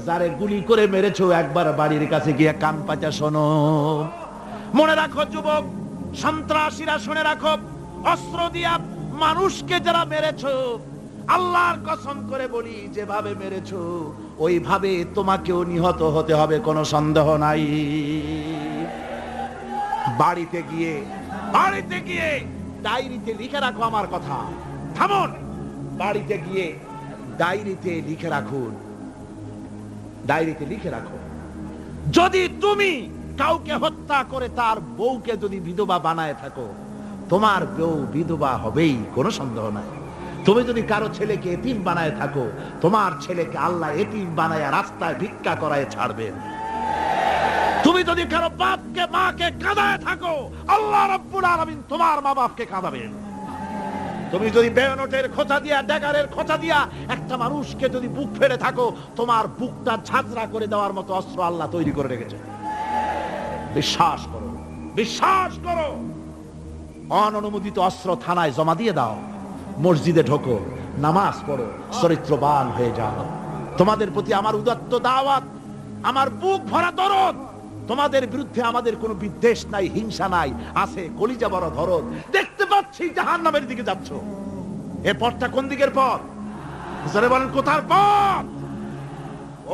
যারে গুলি করে মেরেছো, একবার বাড়ির কাছে গিয়ে কান পাচা শোনো। মনে রাখো যুবক, সন্ত্রাসীরা, শুনে রাখো, অস্ত্র দিয়া মানুষকে যারা মেরেছো, আল্লাহর কসম করে বলি, যেভাবে মেরেছো ওইভাবে তোমাকেও নিহত হতে হবে, কোনো সন্দেহ নাই। বাড়িতে গিয়ে ডায়েরিতে লিখে রাখো আমার কথা। থামুন, বাড়িতে গিয়ে ডায়েরিতে লিখে রাখুন, ডায়েরিতে লিখে রাখো, যদি তুমি কাউকে হত্যা করে তার বউকে যদি বিধবা বানায় থাকো, তোমার বউ বিধবা হবেই, কোনো সন্দেহ নাই। তুমি যদি কারো ছেলেকে এতিম বানায় থাকো, তোমার ছেলেকে আল্লাহ এতিম বানায় রাস্তায় ভিক্ষা করায় ছাড়বেন। তুমি যদি কারো বাপকে মাকে কাঁদায় থাকো, আল্লাহ রাব্বুল আলামিন তোমার মা বাপকে কাঁদাবেন। তুমি যদি বেয়নটের খোঁচা দিয়া, ড্যাগারের খোঁচা দিয়া একটা মানুষকে যদি বুক ফেড়ে থাকো, তোমার বুকটা ঝাঁঝরা করে দেওয়ার মতো অস্ত্র আল্লাহ তৈরি করে রেখেছে। বিশ্বাস করো, বিশ্বাস করো। অননুমোদিত অস্ত্র থানায় জমা দিয়ে দাও, মসজিদে ঢোকো, নামাজ পড়ো, চরিত্রবান হয়ে যাও। তোমাদের প্রতি আমার উদাত্ত দাওয়াত, আমার বুক ভরা দরদ। তোমাদের বিরুদ্ধে আমাদের কোনো বিদ্বেষ নাই, হিংসা নাই, আছে কলিজা বড় দরদ। দেখতে পাচ্ছি জাহান্নামের দিকে যাচ্ছ। এ পথটা কোন দিকের পথ? জোরে বলেন, কোথার পথ?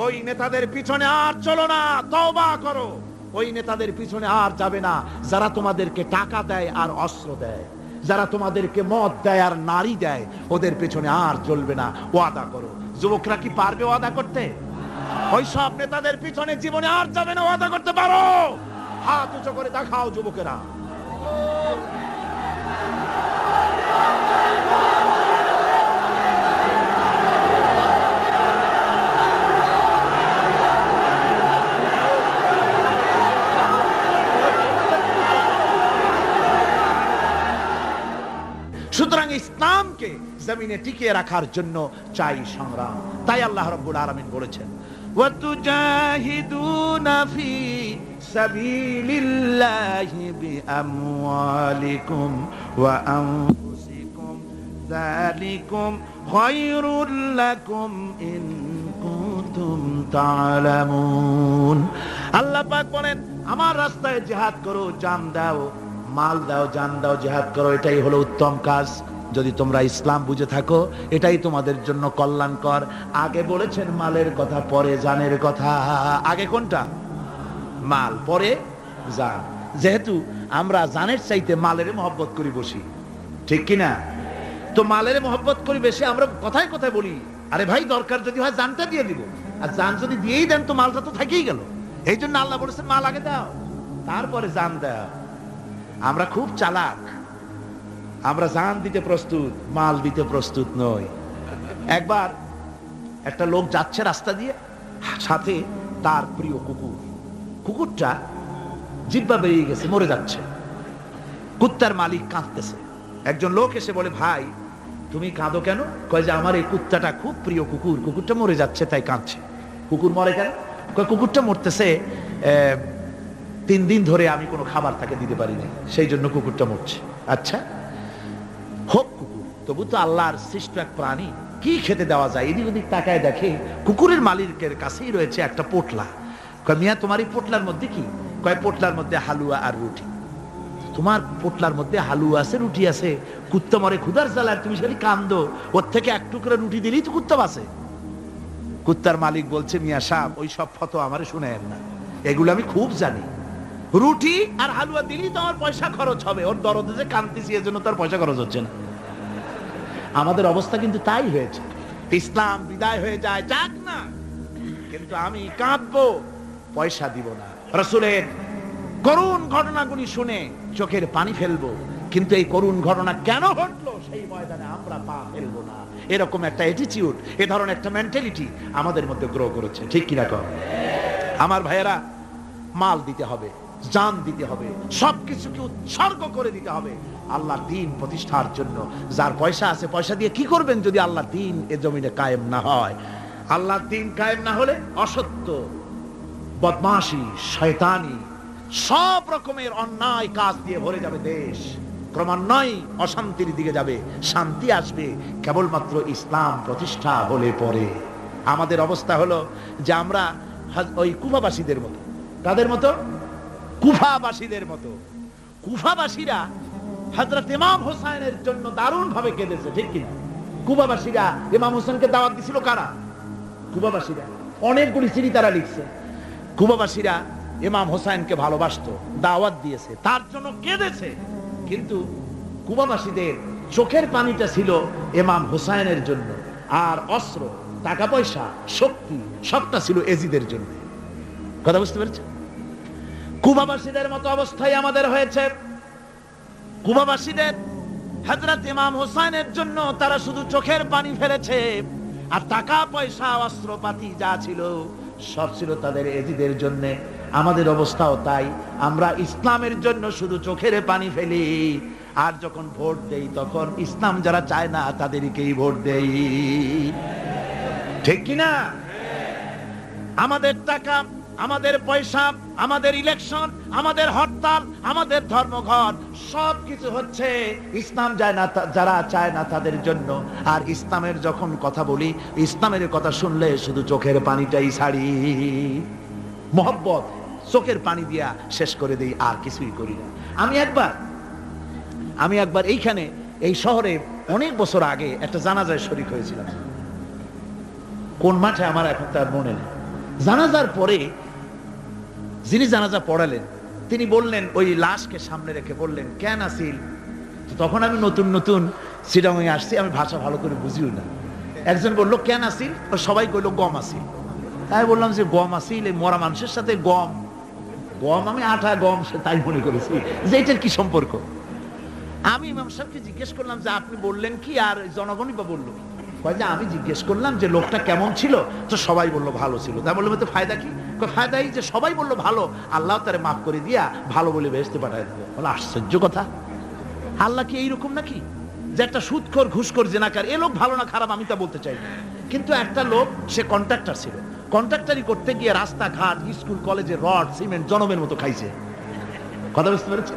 ওই নেতাদের পিছনে আর চলো না, তওবা করো। ওই নেতাদের পিছনে আর যাবে না যারা তোমাদেরকে টাকা দেয় আর অস্ত্র দেয়, যারা তোমাদেরকে মদ দেয় আর নারী দেয়, ওদের পেছনে আর চলবে না। ওয়াদা করো। যুবকরা কি পারবে ওয়াদা করতে? ওই সব নেতাদের পিছনে জীবনে আর যাবে না। ওয়াদা করতে পারো? হাত উঁচু করে দেখাও যুবকেরা। সুতরাং ইসলামকে জমিনে টিকিয়ে রাখার জন্য চাই সংগ্রাম। তাই আল্লাহ রাব্বুল আলামিন বলেছেন, ওয়াতুজাহিদুনা ফি সাবিলিল্লাহি বিআমওয়ালিকুম ওয়া আনফুসিকুম যালিকুম খায়রুল লাকুম ইন কুনতুম তা'লামুন। আল্লাহ পাক বলেন, আমার রাস্তায় জিহাদ করো, জান দাও, মাল দাও, জান দাও, জিহাদ করো, এটাই হলো উত্তম কাজ। যদি তোমরা ইসলাম বুঝে থাকো এটাই তোমাদের জন্য কল্যাণকর। আগে বলেছেন মালের কথা, পরে জানের কথা। আগে কোনটা? মাল, পরে জান। যেহেতু আমরা জানের চাইতে মালের মহব্বত করি বসি, ঠিক কিনা? তো মালের মহব্বত করি বেশি, আমরা কথায় কথায় বলি, আরে ভাই দরকার যদি হয় জানটা দিয়ে দিব। আর জান যদি দিয়েই দেন তো মালটা তো থেকেই গেল। এই জন্য আল্লাহ বলেছেন মাল আগে দাও, তারপরে জান দাও। আমরা খুব চালাক, আমরা জান দিতে প্রস্তুত, মাল দিতে প্রস্তুত নই। একবার একটা লোক যাচ্ছে রাস্তা দিয়ে, সাথে তার প্রিয় কুকুর। কুকুরটা জিহ্বা বেরিয়ে গেছে, মরে যাচ্ছে। কুত্তার মালিক কাঁদতেছে। একজন লোক এসে বলে, ভাই তুমি কাঁদো কেন? কয় যে আমার এই কুত্তাটা খুব প্রিয় কুকুর, কুকুরটা মরে যাচ্ছে তাই কাঁদছে। কুকুর মরে কেন? কয় কুকুরটা মরতেছে 3 দিন ধরে আমি কোনো খাবার তাকে দিতে পারি না, সেই জন্য কুকুরটা মরছে। আচ্ছা হোক কুকুর, তবু তো আল্লাহর সৃষ্ট এক প্রাণী, কি খেতে দেওয়া যায়? এদিক ওদিক তাকায় দেখে কুকুরের মালিকের কাছেই রয়েছে একটা পোটলা। কয় মিয়া তোমার এই পোটলার মধ্যে কি? কয় পোটলার মধ্যে হালুয়া আর রুটি। তোমার পোটলার মধ্যে হালুয়া আছে, রুটি আছে, কুত্তা মরে ক্ষুধার জ্বালায়, তুমি খালি কান্দো, ওর থেকে এক টুকরা রুটি দিলেই তো কুত্তা বাঁচে। কুত্তার মালিক বলছে, মিয়া সাহেব ওই সব ফতো আমারে শুনেন না, এগুলো আমি খুব জানি। রুটি আর হালুয়া দিলেই তো আমার পয়সা খরচ হবে, ওর দরদে যে কাঁদতেছি এজন্য তার পয়সা খরচ হচ্ছে না। আমাদের অবস্থা কিন্তু তাই হয়েছে। ইসলাম বিদায় হয়ে যায়, যাক না, কিন্তু আমি কাঁদবো, পয়সা দিব না। রাসূলের করুণ ঘটনাগুলি শুনে চোখের পানি ফেলবো, কিন্তু এই করুণ ঘটনা কেন ঘটলো সেই ময়দানে আমরা পা ফেলবো না। এরকম একটা অ্যাটিটিউড, এ ধরনের একটা মেন্টালিটি আমাদের মধ্যে গ্রো করেছে, ঠিক কিনা কর? আমার ভাইয়েরা, মাল দিতে হবে, জান দিতে হবে, সবকিছুকে উৎসর্গ করে দিতে হবে আল্লাহর দ্বীন প্রতিষ্ঠার জন্য। যার পয়সা আছে, পয়সা দিয়ে কি করবেন যদি আল্লাহর দ্বীন এ জমিনে কায়েম না হয়? আল্লাহর দ্বীন কায়েম না হলে অসত্য, বদমাশি, শয়তানি, সব রকমের অন্যায় কাজ দিয়ে ভরে যাবে দেশ। ক্রমান্বয়ে অশান্তির দিকে যাবে, শান্তি আসবে কেবলমাত্র ইসলাম প্রতিষ্ঠা হলে পরে। আমাদের অবস্থা হলো যে আমরা ওই কুফাবাসীদের মতো। তাদের মতো? কুফাবাসীদের মতো। কুফাবাসীরা হযরত ইমাম হোসেনের জন্য দারুণ ভাবে কেঁদেছে, ঠিক কিনা? কুফাবাসীরা ইমাম হোসেনকে দাওয়াত দিছিল কারা? কুফাবাসীরা। অনেকগুলি চিঠি তারা লিখছে। কুফাবাসীরা ইমাম হোসেনকে ভালোবাসতো, দাওয়াত দিয়েছে, তার জন্য কেঁদেছে। কিন্তু কুফাবাসীদের চোখের পানিটা ছিল ইমাম হোসেনের জন্য, আর অস্ত্র, টাকা পয়সা, শক্তি সবটা ছিল এজিদের জন্য। কথা বুঝতে পেরেছেন? কুফাবাসীদের মতো অবস্থায় আমাদের হয়েছে। কুফাবাসীদের হযরত ইমাম হোসেনের জন্য তারা শুধু চোখের পানি ফেলেছে, আর টাকা পয়সা অস্ত্রপাতি যা ছিল সব ছিল তাদের এজিদের জন্য। আমাদের অবস্থাও তাই, আমরা ইসলামের জন্য শুধু চোখের পানি ফেলি, আর যখন ভোট দেই তখন ইসলাম যারা চায় না তাদেরকেই ভোট দেই, ঠিক কিনা? আমাদের টাকা, আমাদের পয়সা, আমাদের ইলেকশন, আমাদের হরতাল, আমাদের ধর্মঘট সবকিছু হচ্ছে ইসলাম যায় না, যারা চায় না তাদের জন্য। আর ইসলামের যখন কথা বলি, ইসলামের কথা শুনলে শুধু চোখের পানিটাই ছাড়ি। মহব্বত, চোখের পানি দিয়া শেষ করে দেই, আর কিছুই করি না। আমি একবার এইখানে এই শহরে অনেক বছর আগে একটা জানাজায় শরীক হয়েছিলাম। কোন মাঠে আমার এখন তার মনে নেই। জানাজার পরে যিনি জানাজা পড়ালেন তিনি বললেন, ওই লাশকে সামনে রেখে বললেন, কেন আসিল? তখন আমি নতুন নতুন চিটাগাং আসছি, আমি ভাষা ভালো করে বুঝিও না। একজন বললো কেন আসিল, সবাই কইলো গম আসিল। তাই বললাম যে গম আসিল, এই মরা মানুষের সাথে গম, আমি আটা গম তাই মনে করেছি যে এটার কি সম্পর্ক। আমি ইমাম সাহেবকে জিজ্ঞেস করলাম যে আপনি বললেন কি, আর জনগণই বা বললো? যে আমি জিজ্ঞেস করলাম যে লোকটা কেমন ছিল, তো সবাই বললো ভালো ছিল। তাই বললো তো ফায়দা কি? ফায়দা এই যে সবাই বললো ভালো, আল্লাহ তারে মাফ করে দিয়া ভালো বলে বেহেশতে পাঠায় দেবে। বলে আশ্চর্য কথা, আল্লাহ কি এইরকম নাকি যে একটা সুদখোর, ঘুষখোর, জেনাকার, এ লোক ভালো না খারাপ আমি তা বলতে চাই না, কিন্তু একটা লোক সে কন্ট্রাক্টর ছিল, কন্ট্রাক্টরি করতে গিয়ে রাস্তাঘাট, স্কুল কলেজে রড সিমেন্ট জনমের মতো খাইছে। কথা বুঝতে পেরেছে?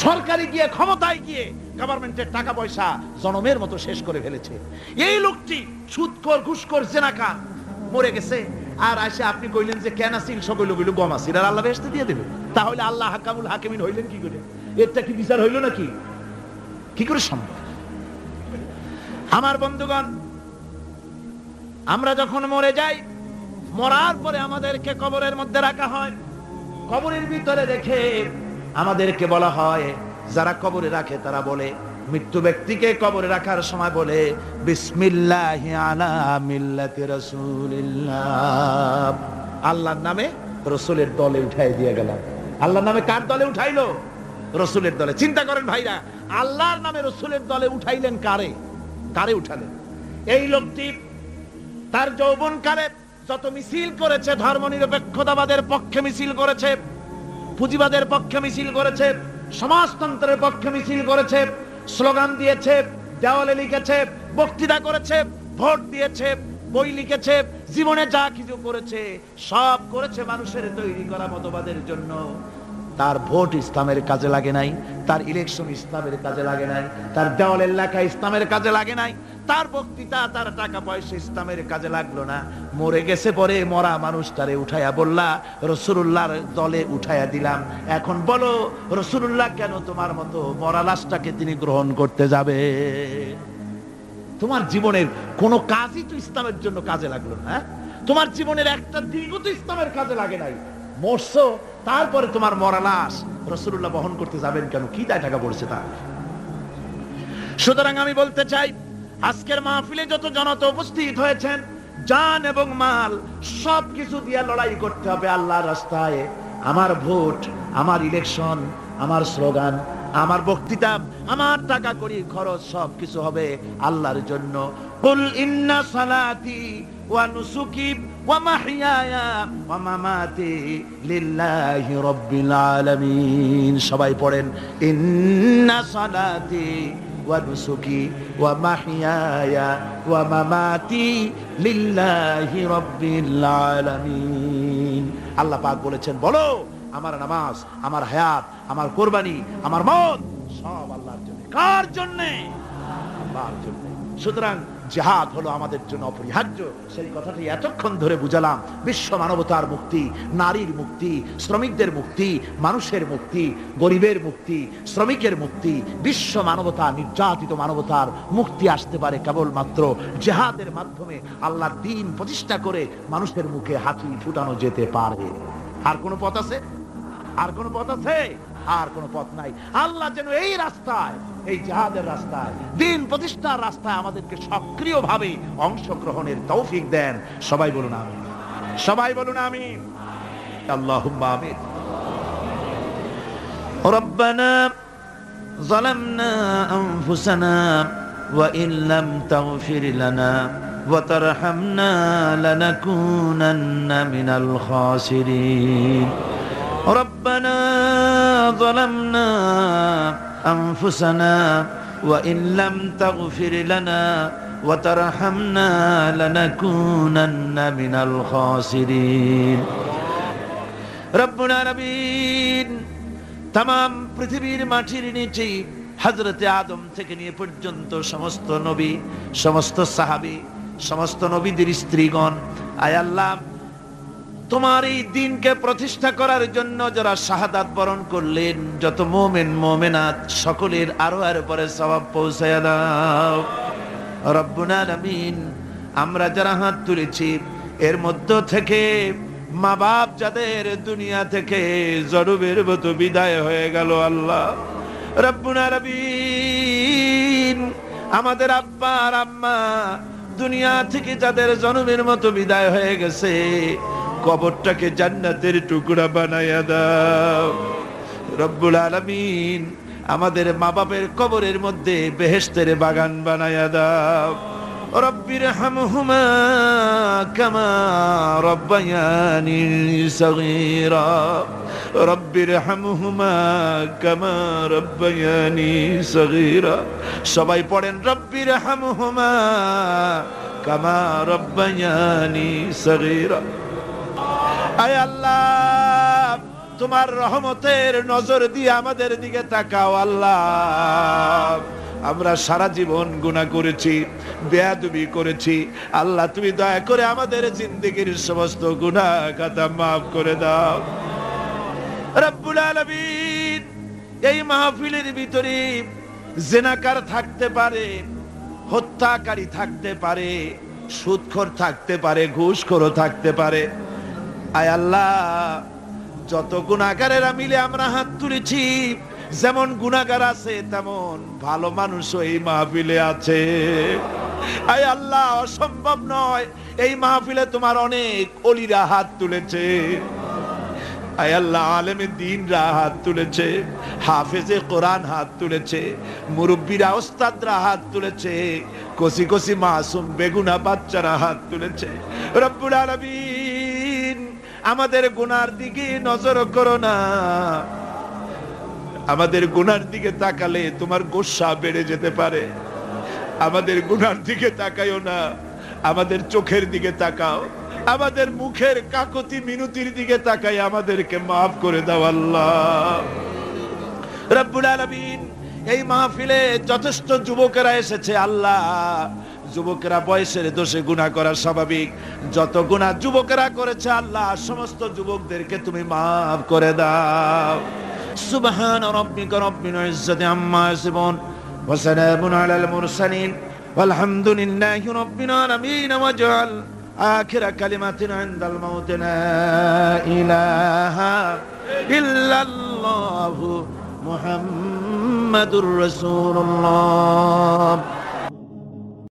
সরকারি গিয়ে, ক্ষমতায় গিয়ে গভর্নমেন্টের টাকা পয়সা জনমের মতো শেষ করে ফেলেছে। এই লোকটি সুদখোর, ঘুষখোর, জেনাকার মরে গেছে, আর আসে আপনি কইলেন যে কেন আসিল, সকল কইল গম আসিল, আর আল্লাহ বেহেশতে দিয়ে দেবে। তাহলে আল্লাহ হাকামুল হাকিমিন হইলেন কি করে? এরটা কি বিচার হইল নাকি? কি করে সম্ভব? আমার বন্ধুগণ, আমরা যখন মরে যাই, মরার পরে আমাদেরকে কবরের মধ্যে রাখা হয়। কবরের ভিতরে রেখে আমাদেরকে বলা হয়, যারা কবরে রাখে তারা বলে, মৃত্যু ব্যক্তিকে কবরে রাখার সময় বলে, বিসমিল্লাহি আলা মিল্লাতি রাসূলিল্লাহ, আল্লাহর নামে রাসূলের দলে উঠাই দিয়ে গেলাম। আল্লাহর নামে কার দলে উঠাইলো? রাসূলের দলে। চিন্তা করেন ভাইরা, আল্লাহর নামে রাসূলের দলে উঠাইলেন কারে উঠালেন? এই লোকটি তার যৌবনকালে যত মিছিল করেছে, ধর্মনিরপেক্ষতাবাদের পক্ষে মিছিল করেছে, পুঁজিবাদের পক্ষে মিছিল করেছে, সমাজতন্ত্রের পক্ষে মিছিল করেছে, স্লোগান দিয়েছে, দেওয়ালে লিখেছে, বক্তৃতা করেছে, ভোট দিয়েছে, বই লিখেছে, জীবনে যা কিছু করেছে সব করেছে মানুষের তৈরি করা মতবাদের জন্য। তার ভোট ইসলামের কাজে লাগে নাই, তার ইলেকশন ইসলামের কাজে লাগে নাই, তার দেওয়ালের লেখা ইসলামের কাজে লাগে নাই, তার বক্তৃতা, তার টাকা পয়সা ইসলামের কাজে লাগলো না। মরে গেছে, পরে মরা মানুষটারে উঠাইয়া বললা রাসূলুল্লাহর দলে উঠাইয়া দিলাম। এখন বলো রাসূলুল্লাহ কেন তোমার মতো মরা লাশটাকে তিনি গ্রহণ করতে যাবে? তোমার জীবনের কোন কাজই তো ইসলামের জন্য কাজে লাগলো না। তোমার জীবনের একটা দিনও তো ইসলামের কাজে লাগে নাই। মরছো, তারপরে তোমার মরা লাশ রাসূলুল্লাহ বহন করতে যাবেন কেন? কি দায় টাকা পড়ছে তার? সুতরাং আমি বলতে চাই, আজকের মাহফিলে যত জনতা উপস্থিত হয়েছেন, জান এবং মাল সবকিছু দিয়ে লড়াই করতে হবে আল্লাহর রাস্তায়। আমার ভোট, আমার ইলেকশন, আমার স্লোগান, আমার বক্তৃতা, আমার টাকা কড়ি খরচ সবকিছু হবে আল্লাহর জন্য। কুল ইন্না সালাতি ওয়া নুসুকি ওয়া মাহইয়ায়া ওয়া মামাতি লিল্লাহি রাব্বিল আলামিন। সবাই পড়েন, ইন্না সালাতি ওয়া নুসুকি ওয়া মাহইয়ায়া ওয়া মামাতি লিল্লাহি রাব্বিল আলামিন। আল্লাহ পাক বলেছেন, বলো আমার নামাজ, আমার হায়াত, আমার কোরবানি, আমার মত সব আল্লাহর জন্য। কার জন্য? আল্লাহর জন্য। সুতরাং জিহাদ হলো আমাদের জন্য অপরিহার্য। সেই কথাটি এতক্ষণ ধরে বুঝালাম। বিশ্ব মানবতার মুক্তি, নারীর মুক্তি, শ্রমিকদের মুক্তি, মানুষের মুক্তি, গরিবের মুক্তি, শ্রমিকের মুক্তি, বিশ্ব মানবতা, নির্যাতিত মানবতার মুক্তি আসতে পারে কেবলমাত্র জিহাদের মাধ্যমে। আল্লাহর দ্বীন প্রতিষ্ঠা করে মানুষের মুখে হাসি ফুটানো যেতে পারে। আর কোন পথ আছে? আর কোন পথ আছে? আর কোন পথ নাই। আল্লাহ যেন এই রাস্তায়, এই জিহাদের রাস্তায়, দ্বীন প্রতিষ্ঠার রাস্তায় আমাদেরকে সক্রিয়ভাবে অংশগ্রহণের তৌফিক দেন। সবাই বলুন আমিন। সবাই বলুন আমিন। আল্লাহুম্মা আমিন। রব্বানা যালামনা আনফুসানা ওয়া ইন লাম তাগফির লানা ওয়া তারহামনা লানাকুনান্না মিনাল খাসিরিন। ربنا ظلمنا أنفسنا وإن لم تغفر لنا وترحمنا لنكونن من الخاسرين ربنا العالمين। तमाम পৃথিবীর মাটির নিচে হযরতে আদম থেকে নিয়ে পর্যন্ত সমস্ত নবী, সমস্ত সাহাবী, সমস্ত নবীদের স্ত্রীগণ, আয় আল্লাহ তোমার এই দ্বীনকে প্রতিষ্ঠা করার জন্য যারা শাহাদাত বরণ করলেন, যত মুমিন মুমিনাত সকলের আরো আরো পরে সওয়াব পৌঁছায়া দাও রব্বুল আলামিন। আমরা যারা হাত তুলেছি এর মধ্য থেকে মা বাপ যাদের দুনিয়া থেকে জরুবের মতো বিদায় হয়ে গেল, আল্লাহ রব্বুল আলামিন আমাদের আব্বা আর আম্মা দুনিয়া থেকে যাদের জনমের মতো বিদায় হয়ে গেছে, কবরটাকে জান্নাতের টুকরা বানায়া দাও রব্বুল আলামিন। আমাদের মা বাপের কবরের মধ্যে বেহেশতের বাগান বানায়া দাও। রব্বির হামহুমা কামা রব্বায়ানি সগীরা, রব্বির হামহুমা কামা রব্বায়ানি সগীরা। সবাই পড়েন রব্বির হামহুমা কামা রব্বায়ানি সগীরা। আয় আল্লাহ, তোমার রহমতের নজর দিয়ে আমাদের দিকে তাকাও আল্লাহ। আমরা সারা জীবন গুনাহ করেছি, বেয়াদবি করেছি, আল্লাহ তুমি দয়া করে আমাদের জিন্দেগীর সমস্ত গুনাহ খাতা মাফ করে দাও রব্বুল আলামিন। এই মাহফিলের ভিতরে জিনাকার থাকতে পারে, হত্যাকারী থাকতে পারে, সুদখোর থাকতে পারে, ঘুষখোরও থাকতে পারে। আয় আল্লাহ, যত গুনাহগারেরা মিলে আমরা হাত তুলেছি, যেমন গুনাহগার আছে তেমন ভালো মানুষও এই মাহফিলে আছে। আয় আল্লাহ, অসম্ভব নয়, এই মাহফিলে তোমার অনেক ওলিরা হাত তুলেছে। আয় আল্লাহ, আলেমে দ্বীনরা হাত তুলেছে, হাফেজে কোরআন হাত তুলেছে, মুরব্বীরা ওস্তাদরা হাত তুলেছে, কচি কচি মাসুম বেগুনা বাচ্চারা হাত তুলেছে। রব্বুল আলামিন আমাদের গুনার দিকে নজর করো না। আমাদের গুনার দিকে তাকালে তোমার গোসা বেড়ে যেতে পারে। আমাদের গুনার দিকে তাকাইও না, আমাদের চোখের দিকে তাকাও, আমাদের মুখের কাকতি মিনতির দিকে তাকাই আমাদেরকে মাফ করে দাও আল্লাহ রব্বুল আলামিন। এই মাহফিলে যথেষ্ট যুবকেরা এসেছে আল্লাহ, যুবকেরা বয়সের দোষে গুনাহ করা স্বাভাবিক, যত গুনাহ যুবকেরা করেছে আল্লাহ সমস্ত যুবকদেরকে তুমি মাফ করে দাও। সুবহান রাব্বিকা রাব্বিল ইজ্জাতি আম্মা ইয়াসিফুন ওয়া সালামুন আলাল মুরসালিন ওয়ালহামদুলিল্লাহি রাব্বিল আলামিন। ওয়াজআল আখির কালিমাতিনা ইনদাল মাউত লা ইলাহা ইল্লাল্লাহু মুহাম্মাদুর রাসূলুল্লাহ।